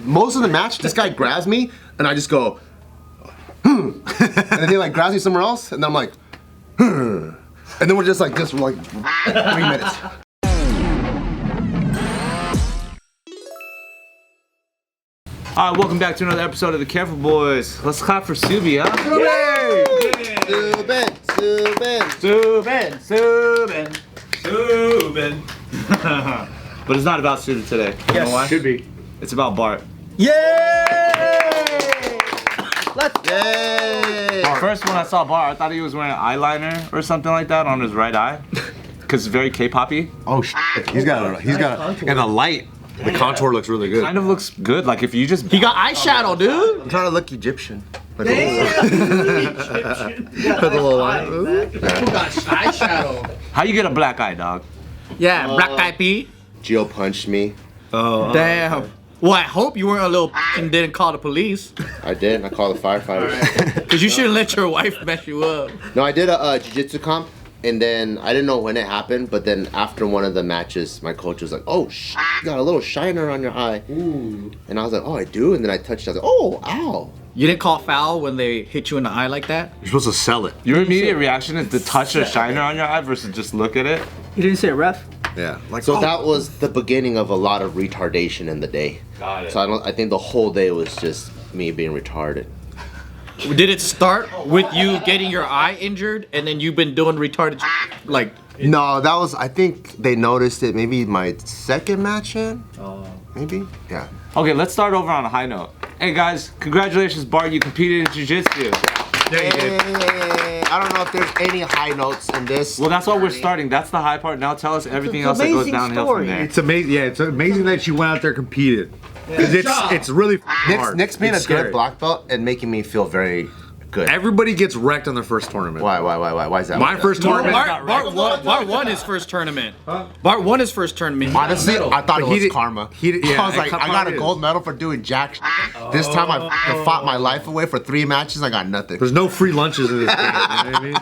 most of the match, this guy grabs me, and I just go, and then he like grabs me somewhere else, and I'm like, and then we're just like this for like 3 minutes. Alright, welcome back to another episode of The Careful Boys. Let's clap for Subin, huh? Subin. But it's not about Subin today. You know why? Should be. It's about Bart. Yay! First when I saw Bart, I thought he was wearing eyeliner or something like that on his right eye. Cause it's very K-poppy. Oh shit. He's got and the light. The contour looks really good. Kind of looks good. Like if you just He got eyeshadow, dude. I'm trying to look Egyptian. Like Eyeshadow. how you get a black eye, dog? Yeah, black eyed Pete. Gio punched me. Oh. Damn. Well, I hope you weren't a little and didn't call the police. I did. I called the firefighters. Cause you shouldn't let your wife mess you up. No, I did a Jiu-Jitsu comp, and then I didn't know when it happened, but then after one of the matches, my coach was like, "Oh, you got a little shiner on your eye." Ooh. And I was like, "Oh, I do." And then I touched it. I was like, "Oh, ow." You didn't call foul when they hit you in the eye like that? You're supposed to sell it. Your immediate reaction is to touch a shiner on your eye versus just look at it. You didn't say ref? Yeah. Like So that was the beginning of a lot of retardation in the day. Got it. So I think the whole day was just me being retarded. Did it start with you getting your eye injured and then you've been doing retarded like? No, that was, I think they noticed it maybe my second match in. Maybe? Yeah. Okay, let's start over on a high note. Hey guys, congratulations, Bart. You competed in Jiu-Jitsu. Yeah, you did. I don't know if there's any high notes in this. Well, that's what we're starting. That's the high part. Now tell us everything else that goes downhill from there. It's amazing. Yeah, it's amazing that you went out there and competed. Because it's really hard. Nick's being It's a good scary. black belt and making me feel very good. Everybody gets wrecked on their first tournament. Why is that? My first tournament. Bart won his first tournament. Bart won his first tournament. Honestly, I thought it was karma. Yeah, I was like, I got a it gold medal for doing jack shit. This time I fought my life away for 3 matches. I got nothing. There's no free lunches in this game. You know what I mean?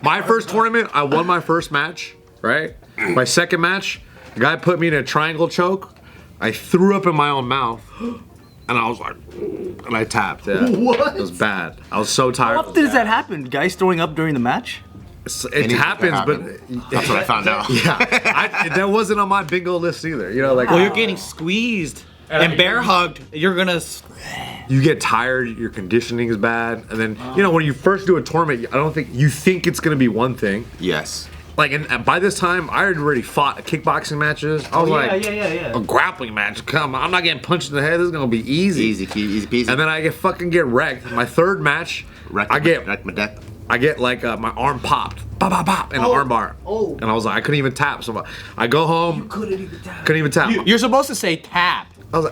My first tournament, I won my first match, right? My second match, the guy put me in a triangle choke. I threw up in my own mouth. And I was like, and I tapped. Yeah. What? It was bad. I was so tired. How often does that happen? Guys throwing up during the match? It happens, but That's what I found out. yeah, that wasn't on my bingo list either. You know, like Well, you're getting squeezed and bear hugged. You're gonna. you get tired, your conditioning is bad, and then you know when you first do a tournament, I don't think you think it's gonna be one thing. Yes. Like, and by this time, I had already fought kickboxing matches. I was like, yeah. a grappling match. Come on, I'm not getting punched in the head. This is gonna be easy. Easy peasy. And then I get wrecked. My third match, I get like my arm popped, bop, bop, bop, in an arm bar. And I was like, I couldn't even tap. So I go home, couldn't even tap. You're supposed to say tap. I was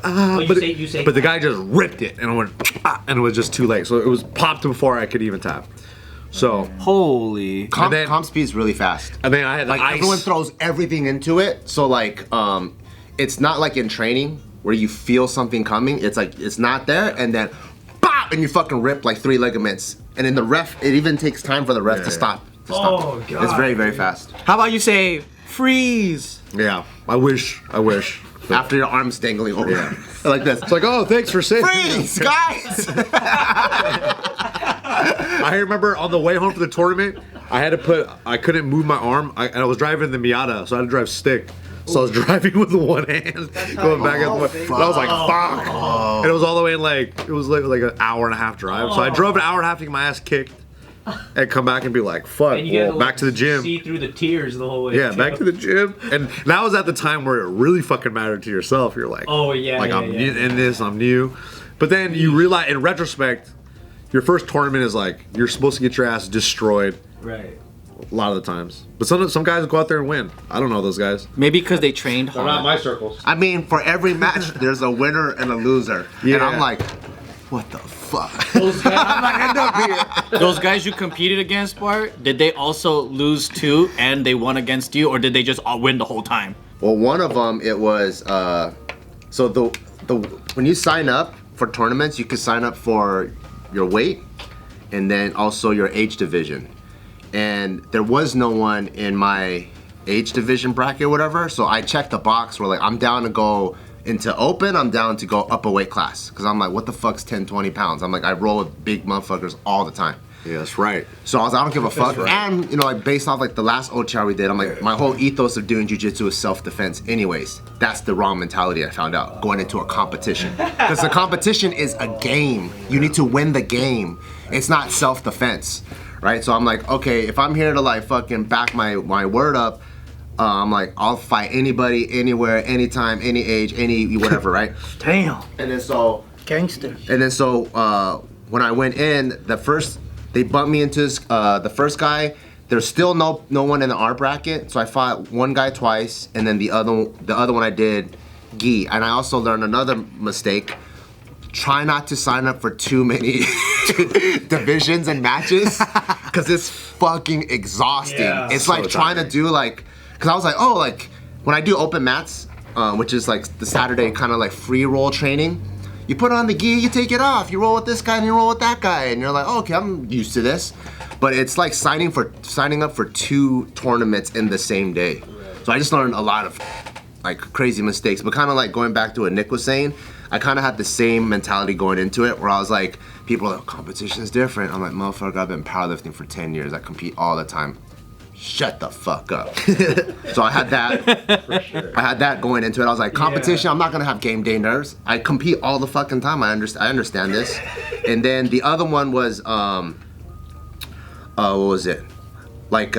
like, you say but the guy just ripped it, and I went, ah, and it was just too late. So it was popped before I could even tap. So Holy. Comp speed is really fast. and then I had Like ice. everyone throws everything into it. So like, it's not like in training where you feel something coming. It's like it's not there, and then, bop, and you fucking rip like 3 ligaments. And in the ref, it even takes time for the ref to stop. Oh, God. It's very very fast. How about you say freeze? Yeah, I wish. After your arm's dangling over, Yeah. like this. It's like, oh, thanks for saving me. Freeze, guys! I remember on the way home from the tournament, I couldn't move my arm. And I was driving the Miata, so I had to drive stick. So I was driving with one hand, going back and forth. And I was like, fuck. And it was all the way in like an hour and a half drive. So I drove an hour and a half to get my ass kicked and come back and be like, fuck, And you gotta, back to the gym. See through the tears the whole way. Yeah, back to the gym. And that was at the time where it really fucking mattered to yourself. You're like, Oh, yeah, like yeah, I'm yeah. in this, I'm new. But then you realize, in retrospect, your first tournament is like, you're supposed to get your ass destroyed Right. a lot of the times. But some guys go out there and win. I don't know those guys. Maybe because they trained They're not hard. my circles. I mean, for every match, there's a winner and a loser. Yeah. And I'm like, what the fuck? Those guys you competed against, Bart, did they also lose too and they won against you, or did they just all win the whole time? Well, one of them, it was, so the when you sign up for tournaments, you can sign up for your weight and then also your age division. And there was no one in my age division bracket or whatever, so I checked the box where like, I'm down to go Into open, I'm down to go up a weight class. Because I'm like, what the fuck's 10, 20 pounds? I'm like, I roll with big motherfuckers all the time. Yeah, that's right. So I was like, I don't give a fuck. right. And, you know, like based off like the last OTR we did, I'm like, my whole ethos of doing jiu-jitsu is self-defense anyways. That's the wrong mentality I found out, going into a competition. Because the competition is a game. You need to win the game. It's not self-defense, right? So I'm like, okay, if I'm here to like fucking back my word up, I'm like, I'll fight anybody, anywhere, anytime, any age, any whatever, right? Damn. And then so... Gangster. And then so when I went in, they bumped me into the first guy. There's still no one in the R bracket, so I fought one guy twice, and then the other one I did gi. And I also learned another mistake: try not to sign up for too many divisions and matches, because it's fucking exhausting. Yeah. It's like trying to do like, because I was like, oh, like when I do open mats, which is like the Saturday kind of like free roll training. You put on the gi, you take it off. You roll with this guy and you roll with that guy, and you're like, oh, okay, I'm used to this. But it's like signing up for 2 tournaments in the same day. So I just learned a lot of like crazy mistakes. But kind of like going back to what Nick was saying, I kind of had the same mentality going into it, where I was like, people are like, competition is different. I'm like, motherfucker, I've been powerlifting for 10 years. I compete all the time. Shut the fuck up. So I had that. For sure. I had that going into it. I was like, competition, I'm not gonna have game day nerves. I compete all the fucking time. I understand this. And then the other one was what was it? Like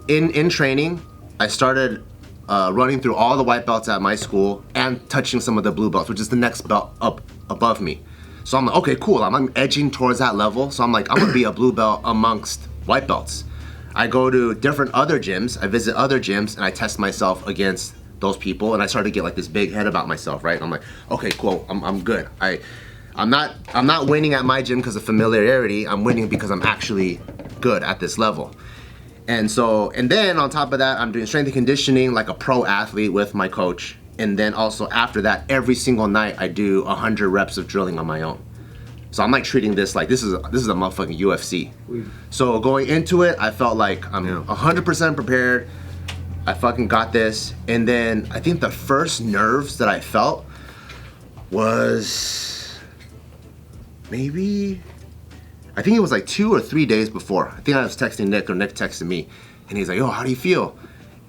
in training, I started running through all the white belts at my school and touching some of the blue belts, which is the next belt up above me. So I'm like, okay, cool. I'm edging towards that level. So I'm like, I'm gonna be a blue belt amongst white belts. I go to different other gyms, I visit other gyms, and I test myself against those people, and I start to get like this big head about myself, right? I'm like, okay, cool, I'm good. I'm not winning at my gym because of familiarity. I'm winning because I'm actually good at this level. And then on top of that, I'm doing strength and conditioning like a pro athlete with my coach. And then also after that, every single night I do 100 reps of drilling on my own. So I'm like treating this like this is a motherfucking UFC. So going into it, I felt like I'm 100% prepared. I fucking got this. And then I think the first nerves that I felt was maybe, I think it was like 2 or 3 days before. I think I was texting Nick, or Nick texted me, and he's like, yo, how do you feel?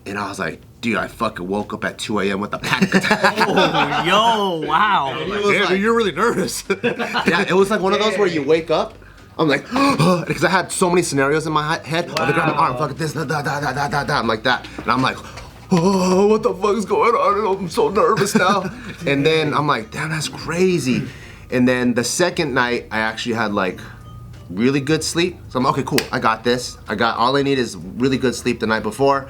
And I was like, dude, I fucking woke up at 2 a.m. with a panic attack. Oh, yo, wow. Damn, dude, you're really nervous. Yeah, it was like one of those where you wake up, I'm like, because I had so many scenarios in my head. Wow. I grab my arm, fuck this, I'm like that. And I'm like, oh, what the fuck is going on? I'm so nervous now. And then I'm like, damn, that's crazy. And then the second night, I actually had like really good sleep. So I'm like, okay, cool, I got this. All I need is really good sleep the night before.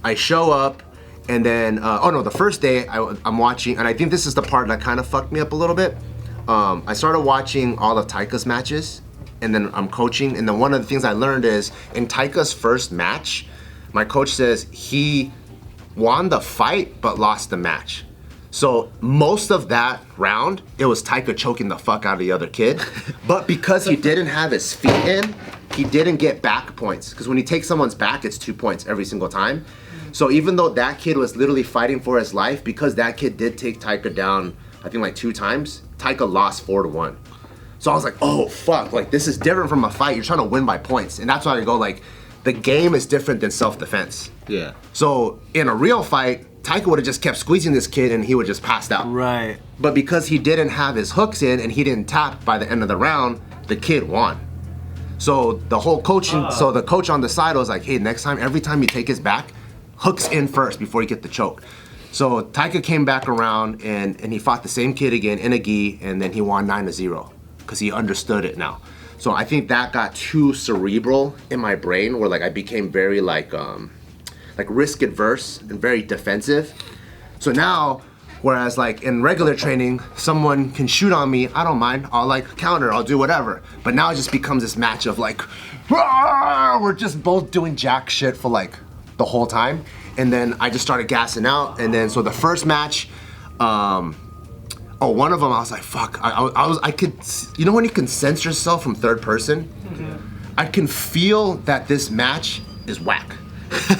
I show up, and then, the first day I'm watching, and I think this is the part that kind of fucked me up a little bit. I started watching all of Taika's matches, and then I'm coaching, and then one of the things I learned is, in Taika's first match, my coach says he won the fight, but lost the match. So most of that round, it was Taika choking the fuck out of the other kid, but because he didn't have his feet in, he didn't get back points, because when you take someone's back, it's 2 points every single time. So even though that kid was literally fighting for his life, because that kid did take Taika down, I think like 2 times, Taika lost 4-1. So I was like, oh fuck, like this is different from a fight. You're trying to win by points. And that's why I go like, the game is different than self-defense. Yeah. So in a real fight, Taika would have just kept squeezing this kid and he would just passed out. Right. But because he didn't have his hooks in and he didn't tap by the end of the round, the kid won. So the whole coaching, so the coach on the side was like, hey, next time, every time you take his back, hooks in first before you get the choke. So Taika came back around and he fought the same kid again in a gi, and then he won 9-0 because he understood it now. So I think that got too cerebral in my brain, where like I became very like risk adverse and very defensive. So now, whereas like in regular training, someone can shoot on me, I don't mind, I'll like counter, I'll do whatever. But now it just becomes this match of like, we're just both doing jack shit for like the whole time. And then I just started gassing out. And then so the first match, one of them I was like, fuck, I could, you know when you can sense yourself from third person? Mm-hmm. I can feel that this match is whack.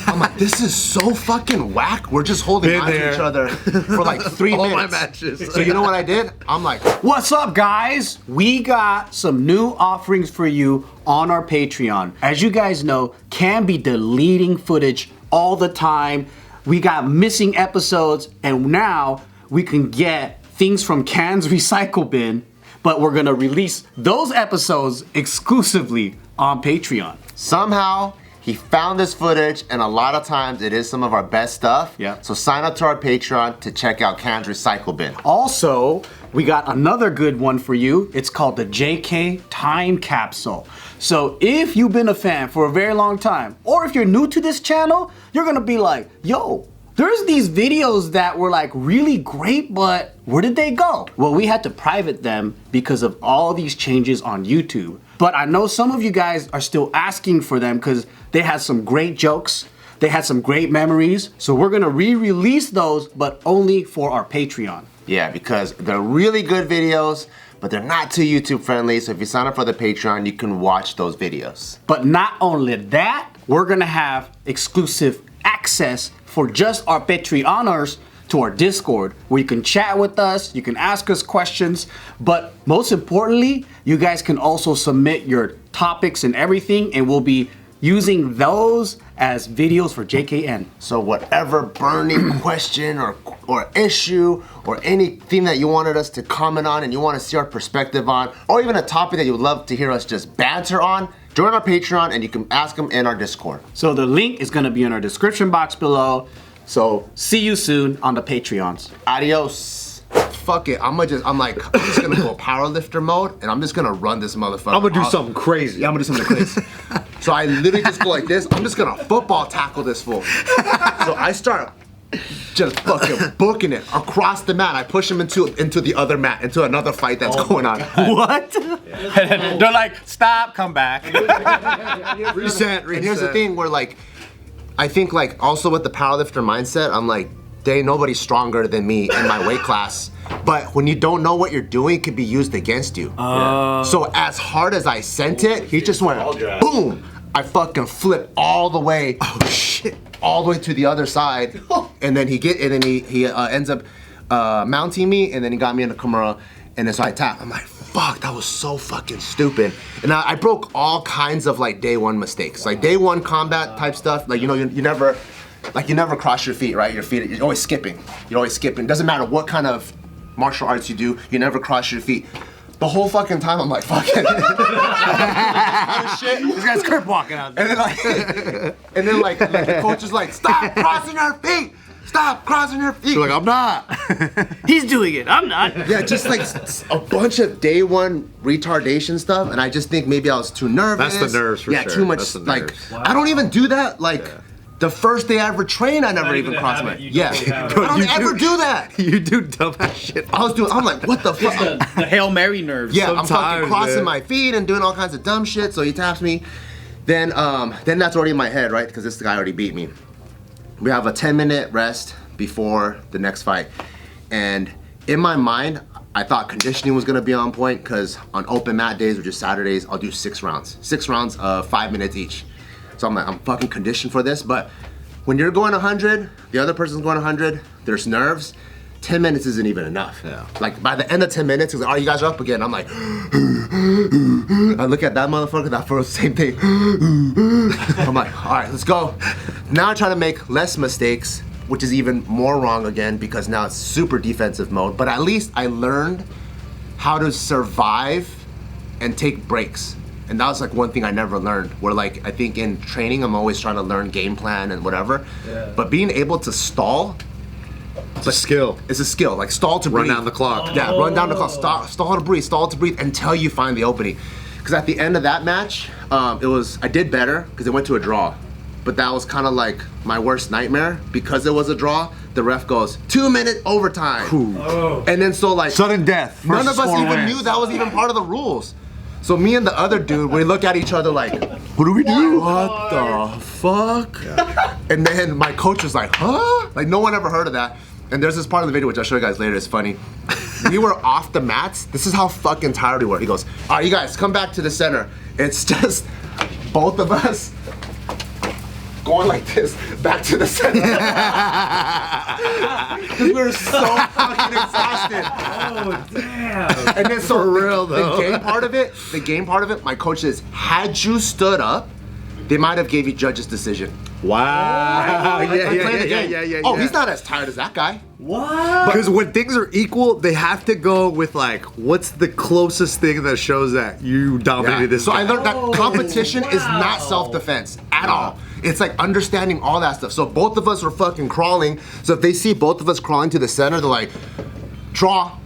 I'm like, this is so fucking whack. We're just holding Been on to there. each other for like 3 All minutes. my matches. So you know what I did? I'm like, What's up, guys? We got some new offerings for you on our Patreon. As you guys know, Cam be deleting footage all the time. We got missing episodes, and now we can get things from Can's recycle bin, but we're gonna release those episodes exclusively on Patreon. somehow he found this footage, and a lot of times it is some of our best stuff. Yeah. So sign up to our Patreon to check out Can's recycle bin. Also, we got another good one for you. It's called the JK Time Capsule. So if you've been a fan for a very long time, or if you're new to this channel, you're gonna be like, yo, there's these videos that were like really great, but where did they go? Well, we had to private them because of all these changes on YouTube. But I know some of you guys are still asking for them because they had some great jokes. They had some great memories. So we're gonna re-release those, but only for our Patreon. Yeah, because they're really good videos, but they're not too YouTube friendly. So if you sign up for the Patreon, you can watch those videos. But not only that, we're gonna have exclusive access for just our Patreoners to our Discord, where you can chat with us, you can ask us questions, but most importantly, you guys can also submit your topics and everything, and we'll be using those as videos for JKN. So whatever burning question or issue or anything that you wanted us to comment on and you want to see our perspective on, or even a topic that you would love to hear us just banter on, join our Patreon and you can ask them in our Discord. So the link is gonna be in our description box below. So see you soon on the Patreons. Adios. Fuck it. I'm just gonna go powerlifter mode and I'm just gonna run this motherfucker. I'm gonna do something crazy. Yeah, I'm gonna do something crazy. So I literally just go like this. I'm just gonna football tackle this fool. So I start just fucking booking it across the mat. I push him into the other mat, into another fight that's going on. What? They're like, stop, come back. Reset. And here's the thing where like, I think like also with the powerlifter mindset, I'm like, there ain't nobody stronger than me in my weight class. But when you don't know what you're doing, it could be used against you. So as hard as I sent it, he just went boom. I fucking flipped all the way. Oh shit! All the way to the other side, and then he ends up mounting me, and then he got me in the Kimura, and then so I tapped. I'm like, fuck, that was so fucking stupid. And I broke all kinds of like day one mistakes, like day one combat type stuff. Like you never cross your feet, right? Your feet, you're always skipping. You're always skipping. Doesn't matter what kind of martial arts you do, you never cross your feet. The whole fucking time I'm like, fucking shit. This guy's crip walking out there. And then like the coach is like, stop crossing your feet! Stop crossing your feet! You're like, I'm not. He's doing it, I'm not. Yeah, just like a bunch of day one retardation stuff, and I just think maybe I was too nervous. That's the nerves for yeah, sure. too much. That's the Like nerves. I don't even do that. Like the first day I ever trained, I never even crossed my. Yeah, I don't ever do that. You do dumbass shit. I'm like, what the fuck? The Hail Mary nerves. Yeah, I'm fucking Sometimes, crossing man. my feet and doing all kinds of dumb shit. So he taps me. Then that's already in my head, right? Because this guy already beat me. We have a 10-minute rest before the next fight, and in my mind, I thought conditioning was gonna be on point because on open mat days, which is Saturdays, I'll do 6 rounds. 6 rounds of 5 minutes each. So I'm like, I'm fucking conditioned for this. But when you're going 100, the other person's going 100, there's nerves. 10 minutes isn't even enough. Yeah. Like by the end of 10 minutes, he's like, oh, you guys are up again. I'm like, I look at that motherfucker, that first same thing. I'm like, all right, let's go. Now I try to make less mistakes, which is even more wrong again because now it's super defensive mode. But at least I learned how to survive and take breaks. And that was like one thing I never learned, where like I think in training I'm always trying to learn game plan and whatever. Yeah. But being able to stall, It's a skill. it's a skill. Like stall to breathe. Run down the clock. Yeah, run down the clock. Stall to breathe until you find the opening. Because at the end of that match, I did better because it went to a draw. But that was kind of like my worst nightmare because it was a draw. The ref goes 2-minute overtime. And then so like Sudden death. none of First us score even wins. knew that was even part of the rules. So me and the other dude, we look at each other like, what do we do? What the fuck? And then my coach was like, huh? Like no one ever heard of that. And there's this part of the video which I'll show you guys later, it's funny. We were off the mats. This is how fucking tired we were. He goes, all right, you guys, come back to the center. It's just both of us going like this back to the center. Because we were so fucking exhausted. Oh damn. And then so For real, though. the game part of it, my coach says, had you stood up, they might have gave you judge's decision. Wow. Like, Yeah, play the game. yeah. Oh, he's not as tired as that guy. What? Because when things are equal, they have to go with like, what's the closest thing that shows that you dominated this So I guy? learned that competition is wow. not self-defense at all. It's like understanding all that stuff. So both of us were fucking crawling. So if they see both of us crawling to the center, they're like, draw.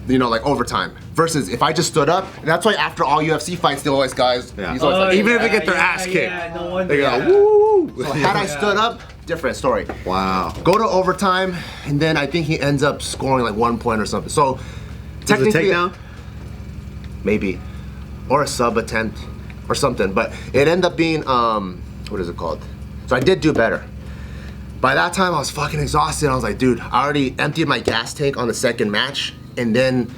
You know, like overtime. Versus if I just stood up, and that's why after all UFC fights, they always guys. Yeah. He's always like, Even if they get their ass kicked, Yeah, no wonder. they go, Yeah. woo! so had I stood up, different story. Wow. Go to overtime, and then I think he ends up scoring like 1 point or something. So Was it a technically, takedown? maybe, or a sub attempt, or something. But it ended up being what is it called? So I did do better. By that time, I was fucking exhausted. I was like, dude, I already emptied my gas tank on the second match, and then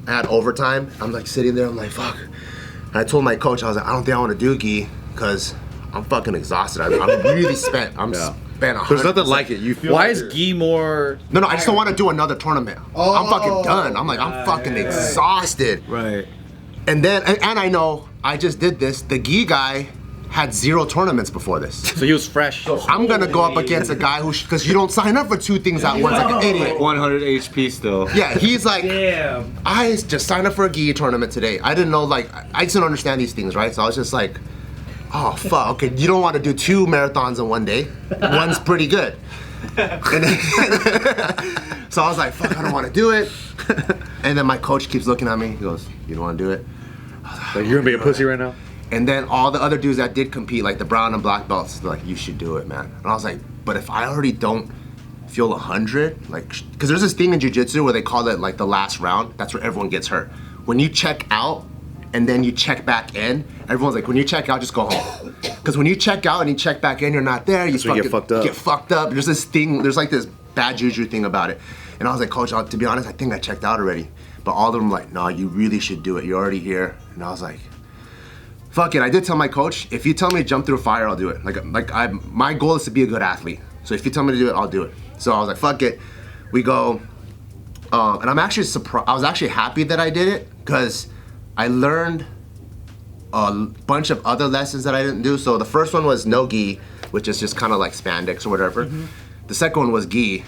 at overtime, I'm like sitting there. I'm like, fuck. And I told my coach, I was like, I don't think I want to do gi because I'm fucking exhausted. I'm really spent. I'm spent 100%. There's nothing like it. You feel Why like is you're- gi more? No, I just don't want to do another tournament. I'm fucking done. I'm like, I'm fucking exhausted. Right. And then, and I know I just did this. The gi guy had 0 tournaments before this. So he was fresh. I'm gonna go up against a guy who, because you don't sign up for 2 things at once like an idiot. 100 HP still. Yeah, he's like, Damn. I just signed up for a gi tournament today. I didn't know, like, I just didn't understand these things, right? So I was just like, oh fuck, okay, you don't want to do 2 marathons in one day. One's pretty good. And then, so I was like, fuck, I don't want to do it. And then my coach keeps looking at me. He goes, you don't want to do it? Like, you're gonna be a pussy right now? And then all the other dudes that did compete, like the brown and black belts, they're like, you should do it, man. And I was like, but if I already don't feel 100, like, because there's this thing in jiu-jitsu where they call it like the last round. That's where everyone gets hurt. When you check out and then you check back in, everyone's like, when you check out, just go home. Because when you check out and you check back in, you're not there. You when you fucking get fucked up. There's this thing, there's like this bad juju thing about it. And I was like, coach, to be honest, I think I checked out already. But all of them were like, no, you really should do it. You're already here. And I was like, fuck it. I did tell my coach, if you tell me to jump through fire, I'll do it. My goal is to be a good athlete. So if you tell me to do it, I'll do it. So I was like, fuck it. We go, and I'm actually surprised. I was actually happy that I did it because I learned a bunch of other lessons that I didn't do. So the first one was no gi, which is just kind of like spandex or whatever. The second one was gi,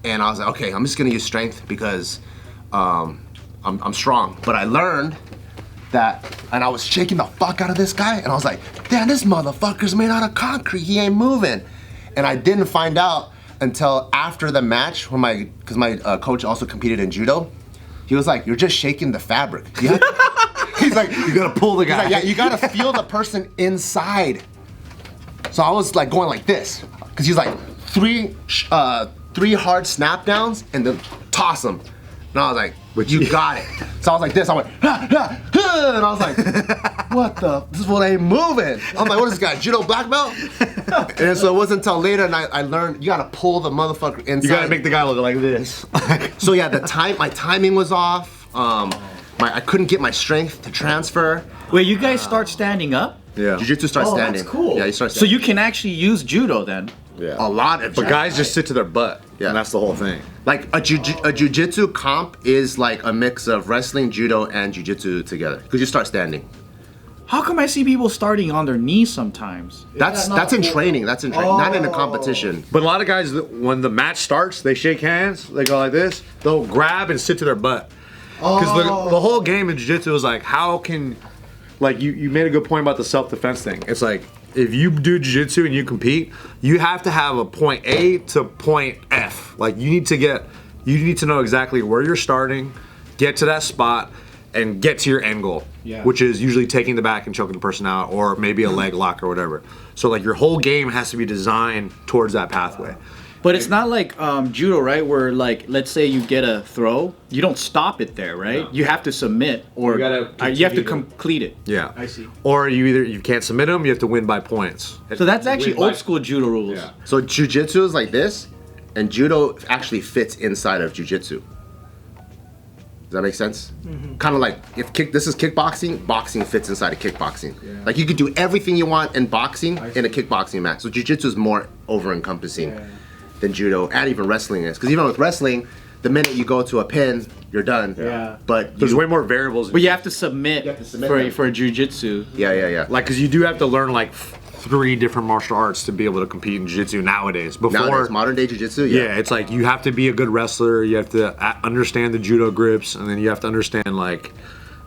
and I was like, okay, I'm just gonna use strength because I'm strong. But I learned that, and I was shaking the fuck out of this guy, and I was like, damn, this motherfucker's made out of concrete, he ain't moving. And I didn't find out until after the match, when because my coach also competed in judo. He was like, you're just shaking the fabric. Yeah. He's like, You gotta pull the guy. yeah, you gotta feel the person inside. So I was like going like this, because he's like, three hard snap downs and then toss them. And I was like, you got it. So I was like this, I went, ha, ha, ha, and I was like, what the, this one ain't moving. I'm like, what is this guy, judo black belt? And so it wasn't until later and I learned, you gotta pull the motherfucker inside. You gotta make the guy look like this. So yeah, my timing was off. I couldn't get my strength to transfer. Wait, you guys start standing up? Yeah. Jiu-jitsu starts Oh, that's standing. cool. Yeah, you start So standing. you can actually use judo then? Yeah. A lot of But guys just sit to their butt. Yeah. And that's the whole thing. like a jiu-jitsu comp is like a mix of wrestling, judo, and jiu-jitsu together. Because you start standing. How come I see people starting on their knees sometimes? That's in training. That's in training, not in a competition. But a lot of guys, when the match starts, they shake hands, they go like this, they'll grab and sit to their butt. Because the whole game in jiu-jitsu is like, how can, like you made a good point about the self-defense thing. It's like, if you do jiu-jitsu and you compete, you have to have a point A to point F. Like you need to know exactly where you're starting, get to that spot, and get to your end goal. Yeah. Which is usually taking the back and choking the person out, or maybe a leg lock or whatever. So like your whole game has to be designed towards that pathway. But it's not like judo, right? Where like, let's say you get a throw, you don't stop it there, right? No. You have to submit, or You gotta you have to continue to- complete it. Yeah. I see. Or you can't submit them, you have to win by points. So that's actually Win by- old school judo rules. Yeah. So jiu-jitsu is like this, and judo actually fits inside of jiu-jitsu. Does that make sense? Kind of like if this is kickboxing, boxing fits inside of kickboxing. Like you could do everything you want in boxing in a kickboxing match. So jiu-jitsu is more over-encompassing than judo, and even wrestling is. Because even with wrestling, the minute you go to a pin, you're done. Yeah. But There's way more variables. But you have to submit, for jiu-jitsu. yeah. Like, because you do have to learn like 3 different martial arts to be able to compete in jiu-jitsu nowadays. Before, Nowadays, modern day jiu-jitsu, yeah, it's like you have to be a good wrestler. You have to understand the judo grips, and then you have to understand like,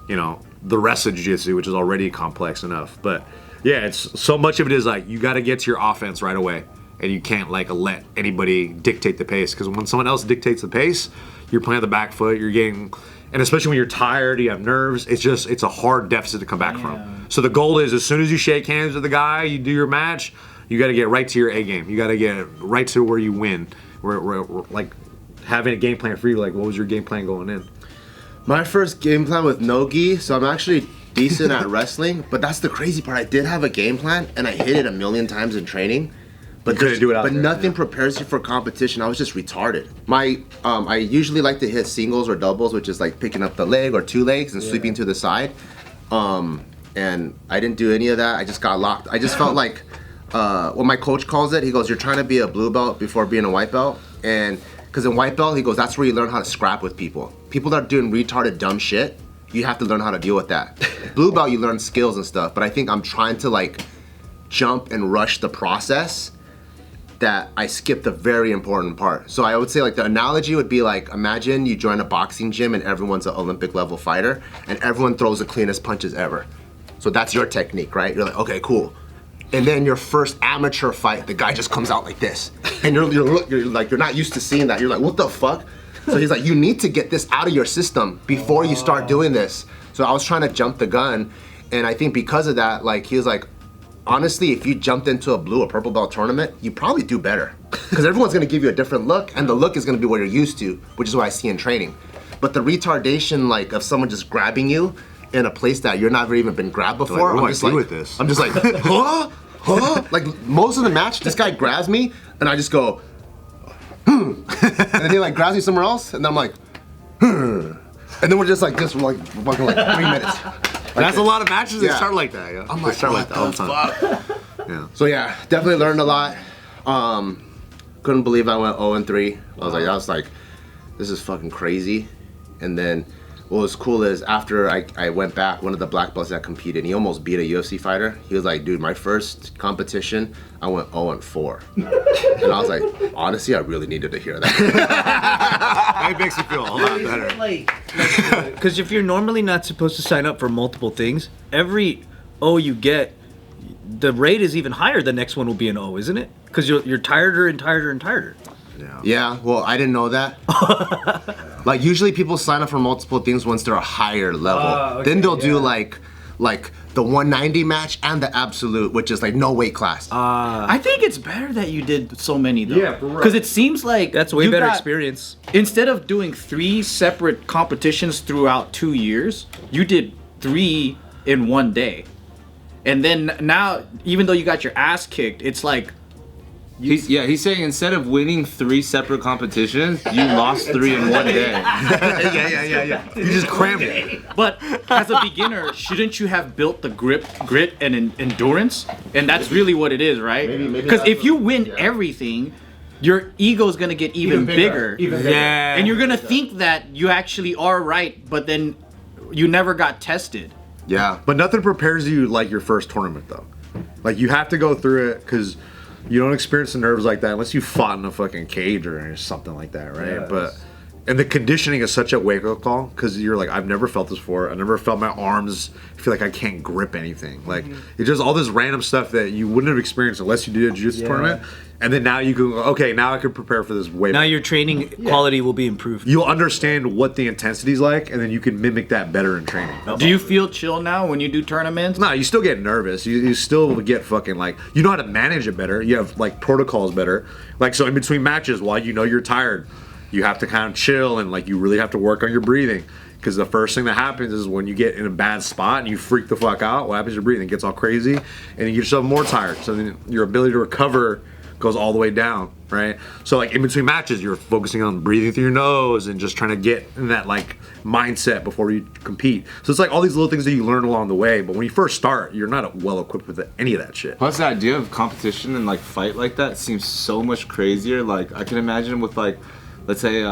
you know, the rest of jiu-jitsu, which is already complex enough. But yeah, it's so much of it is like you got to get to your offense right away, and you can't like let anybody dictate the pace. Because when someone else dictates the pace, you're playing the back foot. You're getting, and especially when you're tired, you have nerves. It's a hard deficit to come back from. So the goal is as soon as you shake hands with the guy, you do your match, you got to get right to your A game. You got to get right to where you win. Where like having a game plan for you. Like, what was your game plan going in? My first game plan with no gi, so I'm actually decent at wrestling, but that's the crazy part. I did have a game plan, and I hit it a million times in training. But couldn't do it out But there, nothing prepares you for competition. I was just retarded. I usually like to hit singles or doubles, which is like picking up the leg or 2 legs and sweeping to the side. And I didn't do any of that. I just got locked. I just felt like what my coach calls it. He goes, "You're trying to be a blue belt before being a white belt," and because in white belt, he goes, "That's where you learn how to scrap with people. People that are doing retarded dumb shit, you have to learn how to deal with that. Blue belt, you learn skills and stuff. But I think I'm trying to like jump and rush the process." That I skipped a very important part. So I would say like the analogy would be like, imagine you join a boxing gym and everyone's an Olympic level fighter and everyone throws the cleanest punches ever. So that's your technique, right? You're like, okay, cool. And then your first amateur fight, the guy just comes out like this. And you're like, you're not used to seeing that. You're like, what the fuck? So he's like, you need to get this out of your system before you start doing this. So I was trying to jump the gun. And I think because of that, like he was like, honestly, if you jumped into a blue or purple belt tournament, you probably do better. Because everyone's gonna give you a different look, and the look is gonna be what you're used to, which is what I see in training. But the retardation, like, of someone just grabbing you in a place that you're never even been grabbed before, Like, I'm just like, with this? I'm just like, huh? Huh? Like, most of the match, this guy grabs me, and I just go, and then he like grabs me somewhere else, and then I'm like, and then we're just like this for like fucking like 3 minutes. That's a lot of matches that Yeah. start like that. Yeah. I'm They like, start what like that all the time. Yeah. So yeah, definitely learned a lot. Couldn't believe I went 0-3. I was like, this is fucking crazy. And then what was cool is after I went back, one of the black belts that competed, he almost beat a UFC fighter. He was like, dude, my first competition, I went 0-4. And I was like, honestly, I really needed to hear that. It makes you feel a lot better. Because if you're normally not supposed to sign up for multiple things, every O you get, the rate is even higher. The next one will be an O, isn't it? Because you're tireder and tireder and tireder. Yeah, well, I didn't know that. Like, usually people sign up for multiple things once they're a higher level. Okay, Then they'll do like the 190 match and the absolute, which is like no weight class. I think it's better that you did so many though. Yeah, for real. Because it seems like That's way you better got- experience. Instead of doing 3 separate competitions throughout 2 years, you did 3 in 1 day. And then now, even though you got your ass kicked, it's like He's saying instead of winning 3 separate competitions, you lost 3 in 1 day. Yeah. You just crammed it. But as a beginner, shouldn't you have built the grit, and endurance? And that's really what it is, right? Maybe Because that's if you win everything, your ego's gonna get even bigger. Yeah. And you're gonna think that you actually are right, but then you never got tested. Yeah. But nothing prepares you like your first tournament, though. Like, you have to go through it because you don't experience the nerves like that unless you fought in a fucking cage or something like that, right? Yes. And the conditioning is such a wake-up call because you're like, I've never felt this before. I've never felt my arms feel like I can't grip anything. Like, it's just all this random stuff that you wouldn't have experienced unless you did a jiu-jitsu tournament. And then now you can go, okay, now I can prepare for this way Now better. your training quality will be improved. You'll understand what the intensity's like, and then you can mimic that better in training. Do you feel chill now when you do tournaments? No, you still get nervous. You still get fucking like, you know how to manage it better. You have like protocols better. Like, so in between matches, while you know you're tired, you have to kind of chill and like you really have to work on your breathing. Because the first thing that happens is when you get in a bad spot and you freak the fuck out, what happens to your breathing? It gets all crazy and you get yourself more tired. So then your ability to recover goes all the way down, right? So like in between matches, you're focusing on breathing through your nose and just trying to get in that like mindset before you compete. So it's like all these little things that you learn along the way. But when you first start, you're not well equipped with any of that shit. Plus, the idea of competition and like fight like that seems so much crazier. Like I can imagine with like, let's say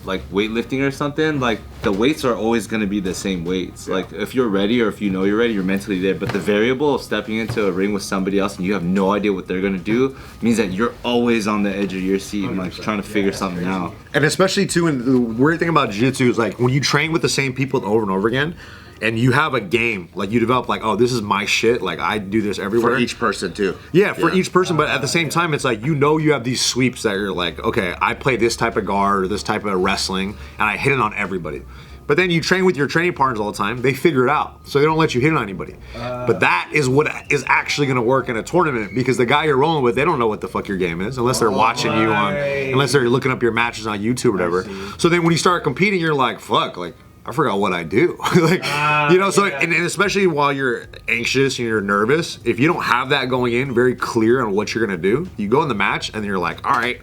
like weightlifting or something. Like the weights are always gonna be the same weights. Like if you're ready or if you know you're ready, you're mentally there. But the variable of stepping into a ring with somebody else and you have no idea what they're gonna do means that you're always on the edge of your seat and like trying to figure something out. And especially too, and the weird thing about jiu-jitsu is like when you train with the same people over and over again, and you have a game, like you develop like, oh, this is my shit, like I do this everywhere. For each person too. Yeah, for each person, but at the same time, it's like you have these sweeps that you're like, okay, I play this type of guard or this type of wrestling, and I hit it on everybody. But then you train with your training partners all the time, they figure it out, so they don't let you hit it on anybody. But that is what is actually gonna work in a tournament, because the guy you're rolling with, they don't know what the fuck your game is, unless they're watching you unless they're looking up your matches on YouTube or whatever. So then when you start competing, you're like, fuck, like, I forgot what I do. Like, you know, so, and especially while you're anxious and you're nervous, if you don't have that going in very clear on what you're gonna do, you go in the match and you're like, all right,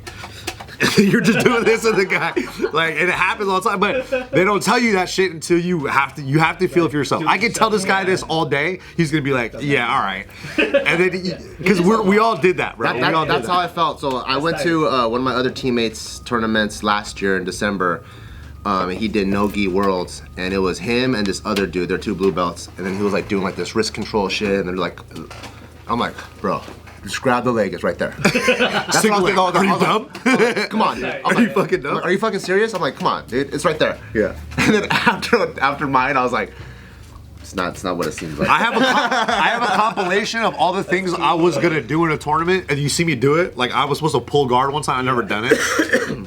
you're just doing this with the guy. Like, and it happens all the time, but they don't tell you that shit until you have to feel it for yourself. I can tell this guy this all day, he's gonna be like, yeah, all right. And then, because we all did that, bro. That's how I felt. So I went to one of my other teammates' tournaments last year in December. And he did no-gi worlds, and it was him and this other dude. They're two blue belts, and then he was like doing like this wrist control shit, and they're like, I'm like, bro, just grab the leg, it's right there. That's what I was thinking. Are you dumb? Come on, dude. Are you fucking dumb? Are you fucking serious? I'm like, come on, dude, it's right there. Yeah. And then after mine, I was like, it's not what it seems like. I have a compilation of all the things I was gonna do in a tournament, and you see me do it. Like I was supposed to pull guard one time, I've never done it,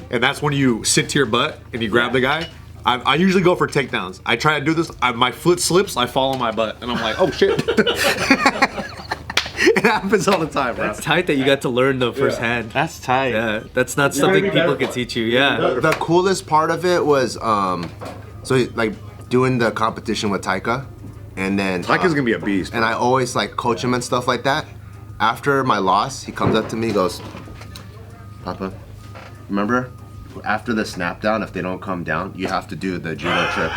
and that's when you sit to your butt and you grab the guy. I usually go for takedowns. I try to do this. My foot slips, I fall on my butt, and I'm like, oh shit. It happens all the time, bro. That's tight that you got to learn though firsthand. That's tight. Yeah, that's not something people can teach you. Yeah. The coolest part of it was, so like doing the competition with Taika. And then Taika's gonna be a beast. And I always like coach him and stuff like that. After my loss, he comes up to me, he goes, Papa, remember after the snap down, if they don't come down, you have to do the judo trip.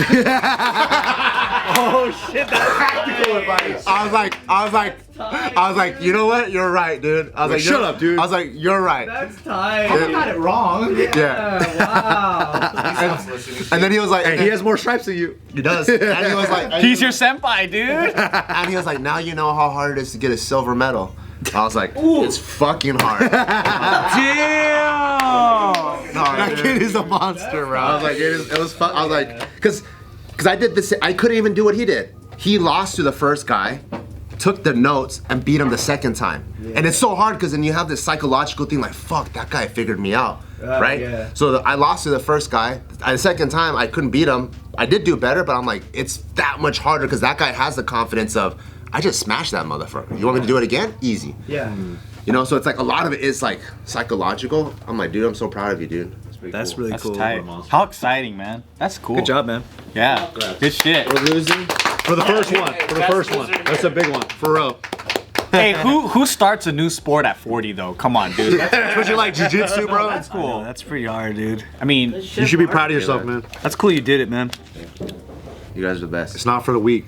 Oh shit, that's Practical advice. I was like, you know what? You're right, dude. I was like, shut up, dude. I was like, you're right. That's tight. I got it wrong. Yeah. Wow. And then he was like, Hey, he has more stripes than you. he does. And he was like, He's your senpai, dude. and he was like, now you know how hard it is to get a silver medal. I was like, it's fucking hard. Damn. No, That kid is a monster, bro. I was like, it was fun. I was like, because I did this. I couldn't even do what he did. He lost to the first guy, took the notes, and beat him the second time. Yeah. And it's so hard because then you have this psychological thing like, fuck, that guy figured me out, right? Yeah. So I lost to the first guy. The second time, I couldn't beat him. I did do better, but I'm like, it's that much harder because that guy has the confidence of, I just smashed that motherfucker. You want me to do it again? Easy. Yeah. You know, so it's like a lot of it is like psychological. I'm like, dude, I'm so proud of you, dude. That's really That's cool. tight. How exciting, man. That's cool. Good job, man. Yeah. Good shit. We're losing. For the first one. For the first one. That's a big one. For real. Hey, who starts a new sport at 40 though? Come on, dude. Especially like jiu-jitsu, bro. That's cool. Yeah, that's pretty hard, dude. I mean, You should be proud of yourself, man. That's cool you did it, man. You guys are the best. It's not for the weak.